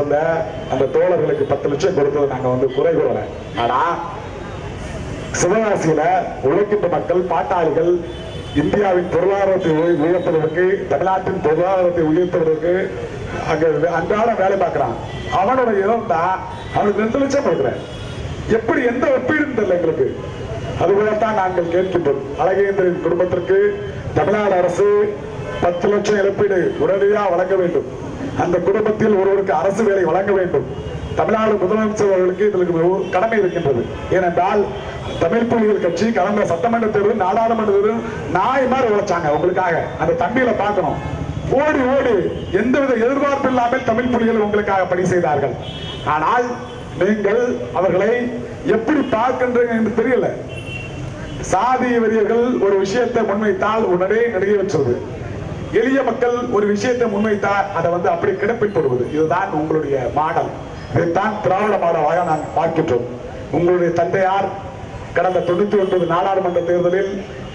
சிறந்த அந்த தோழர்களுக்கு 10 லட்சம் கொடுத்தது நாங்க குறை கூறல. ஆனா சிவகாசியில உழைக்கின்ற மக்கள், பாட்டாளிகள் இந்தியாவின் பொருளாதாரத்தை உயர்த்துவதற்கு, தமிழ்நாட்டின் பொருளாதாரத்தை உயர்த்துவதற்கு அங்க அன்றாட வேலை பார்க்கிறான். அவனோட இடம் தான் அவனுக்கு 2 லட்சம் கொடுக்குறேன். எப்படி எந்த ஒப்பீடும் தெரியல எங்களுக்கு. அதுபோலத்தான் நாங்கள் கேட்கின்றோம். அழகேந்திரன் குடும்பத்திற்கு தமிழ்நாடு அரசு 10 லட்சம் இழப்பீடு உடனடியாக வழங்க வேண்டும். அந்த குடும்பத்தில் ஒருவருக்கு அரசு வேலை வழங்க வேண்டும். தமிழ்நாடு முதலமைச்சர் அவர்களுக்கு இதற்கு கடமை இருக்கின்றது. ஏனென்றால் தமிழ் புலிகள் கட்சி கடந்த சட்டமன்ற தேர்தல், நாடாளுமன்ற தேர்தல் நாய் மாதிரி உழைச்சாங்க உங்களுக்காக. அந்த தம்பியில பார்க்கணும். ஓடி ஓடி எந்தவித எதிர்பார்ப்பு இல்லாமல் தமிழ் புலிகள் உங்களுக்காக பணி செய்தார்கள். ஆனால் நீங்கள் அவர்களை எப்படி பார்க்கின்றீங்க என்று தெரியல. சாதி வெறியர்கள் ஒரு விஷயத்தை முன்வைத்தால் உடனே நிறைவேற்றுவது, எளிய மக்கள் ஒரு விஷயத்தை முன்வைத்தால் அதை அப்படி கிடப்பில் போடுவது, இதுதான் உங்களுடைய மாடல். இதைத்தான் திராவிட மாடலாக நாங்கள் பார்க்கின்றோம். உங்களுடைய தந்தையார் கடந்த 99 நாடாளுமன்ற தேர்தலில்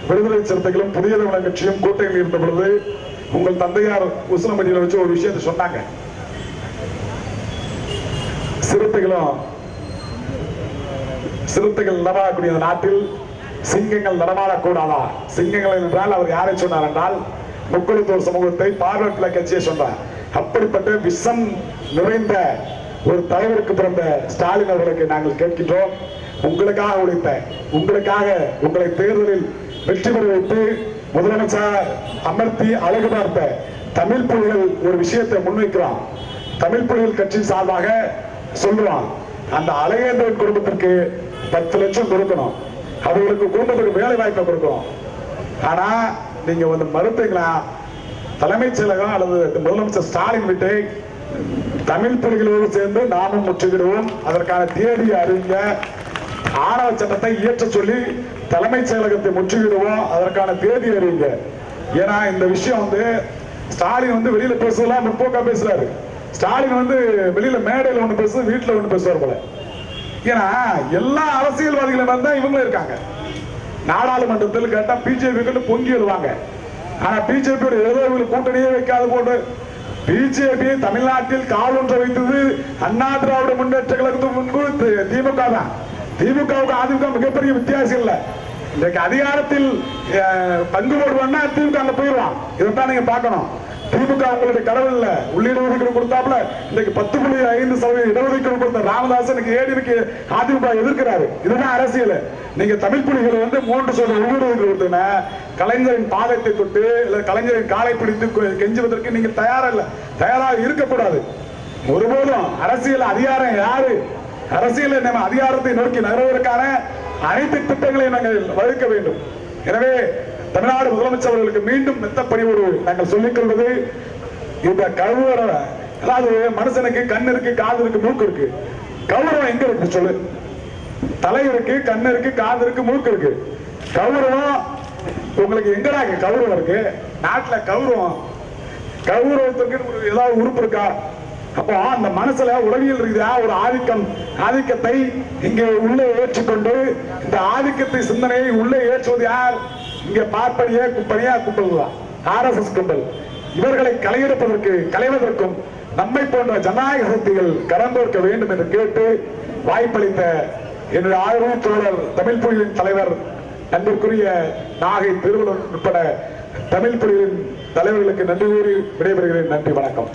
விடுதலை சிறுத்தைகளும் புதிய தமிழர் கட்சியும் கூட்டணியில் இருந்த பொழுது உங்கள் தந்தையார் உசிலம்பட்டியில் வச்சு ஒரு விஷயத்தை சொன்னாங்க. சிறுத்தைகள் நடமாடக்கூடிய நாட்டில் சிங்கங்கள் நடமாடக்கூடாதா? சிங்கங்கள் என்றால் அவர் யாரை சொன்னார் என்றால் முக்குளத்தூர் சமூகத்தை, பார்வர்ட் கட்சியை சொன்னார். அப்படிப்பட்ட விஷம் நிறைந்த ஒரு தலைவருக்கு பிறந்த ஸ்டாலின் அவர்களுக்கு நாங்கள் கேட்கின்றோம். உங்களுக்காக உழைத்த, உங்களுக்காக உங்களை தேர்தலில் வெற்றி பெற வைத்து முதலமைச்சர் அமர்த்தி அழகு பார்த்த தமிழ் புலிகள் ஒரு விஷயத்தை முன்வைக்கிறான். தமிழ் புலிகள் கட்சி சார்பாக சொல்லுவான், அந்த அழகேந்திரன் குடும்பத்திற்கு 10 லட்சம் கொடுக்கணும், அவர்களுக்கு குடும்பத்துக்கு வேலை வாய்ப்பை கொடுக்கணும். ஆனா நீங்க மறுத்தீங்களா? தலைமைச் செயலகம் அல்லது முதலமைச்சர் ஸ்டாலின் விட்டு தமிழ் புலிகளோடு சேர்ந்து நாமும் முற்றுகிடுவோம், அதற்கான தேதி அறிவிங்க, ஆணவ சட்டத்தை இயற்ற சொல்லி தலைமைச் செயலகத்தை முற்றுகிடுவோம், அதற்கான தேதி அறிவிங்க. ஏன்னா இந்த விஷயம் ஸ்டாலின் வெளியில பேசுறதுலாம் முற்போக்கா பேசுறாரு. ஸ்டாலின் வெளியில மேடையில் ஒண்ணு பேசுறது, வீட்டுல ஒண்ணு பேசுவார் போல. ஏன்னா எல்லா அரசியல்வாதிகளும் தான் இவங்களும் இருக்காங்க. நாடாளுமன்றத்தில் கேட்டா பிஜேபி பொங்கி எழுவாங்க. ஆனா பிஜேபியோட ஏதோ இவங்களுக்கு கூட்டணியே வைக்காது போட்டு பிஜேபி தமிழ்நாட்டில் கால் ஒன்றை வைத்தது அண்ணா திராவிட முன்னேற்ற கழகத்துக்கு முன்பு திமுக தான். திமுகவுக்கு அதிமுக மிகப்பெரிய வித்தியாசம் இல்லை. இன்றைக்கு அதிகாரத்தில் பங்கு போடுவான்னா திமுக அங்க போயிடுவான். இதைத்தான் நீங்க பார்க்கணும். திமுக உங்களுடைய கடவுள் இல்ல. உள்ளீடு ஒதுக்கீடு கொடுத்தாப்புல இன்னைக்கு 10.5% இடஒதுக்கீடு கொடுத்த ராமதாசனுக்கு ஏடிக்கு அதிமுக எதிர்க்கிறாரு. இதுதான் அரசியல். நீங்க தமிழ் புலிகள் 3% உள்ளீடு ஒதுக்கீடு கொடுத்தன கலைஞரின் பாதத்தை தொட்டு இல்ல கலைஞரின் காலை பிடித்து கெஞ்சுவதற்கு நீங்க தயாரா இல்ல, தயாராக இருக்கக்கூடாது. ஒருபோதும் அரசியல் அதிகாரம் யாரு? அரசியல் நம்ம அதிகாரத்தை நோக்கி நகர்வதற்கான அனைத்து திட்டங்களையும் நாங்கள் வகுக்க வேண்டும். எனவே தமிழ்நாடு முதலமைச்சர் அவர்களுக்கு மீண்டும் மெத்தப்பணிவோடு நாங்கள் சொல்லிக் கொள்வது, இந்த கௌரவம், அதாவது மனுஷனுக்கு கண் இருக்கு, காது இருக்கு, மூக்கு இருக்கு. கௌரவம் எங்க இருக்கு சொல்லு? தலை இருக்கு, கண் இருக்கு, காது இருக்கு, மூக்கு இருக்கு. கௌரவம் உங்களுக்கு எங்கடா கௌரவம் இருக்கு? நாட்டுல கௌரவத்துக்கு ஏதாவது உறுப்பு இருக்கா? அப்போ அந்த மனசுல உளவியல் இருக்குதா? ஒரு ஆதிக்கத்தை இங்கே உள்ளே ஏற்றுக்கொண்டு இந்த ஆதிக்கத்தை சிந்தனையை உள்ளே ஏற்றுவது யார்? இங்க பார்ப்பனிய கும்பனியா கும்பல் தான், RSS கும்பல். இவர்களை களைவதற்கும் நம்மை போன்ற ஜனநாயக சக்திகள் கரந்தோர்க்க வேண்டும் என்று கேட்டு வாய்ப்பளித்த என்னுடைய ஆர்வம் தோழர் தமிழ் புலிகளின் தலைவர் அன்பிற்குரிய நாகை திருவள்ளுவர் உட்பட தமிழ் புலிகளின் தலைவர்களுக்கு நன்றி கூறி விடைபெறுகிறேன். நன்றி, வணக்கம்.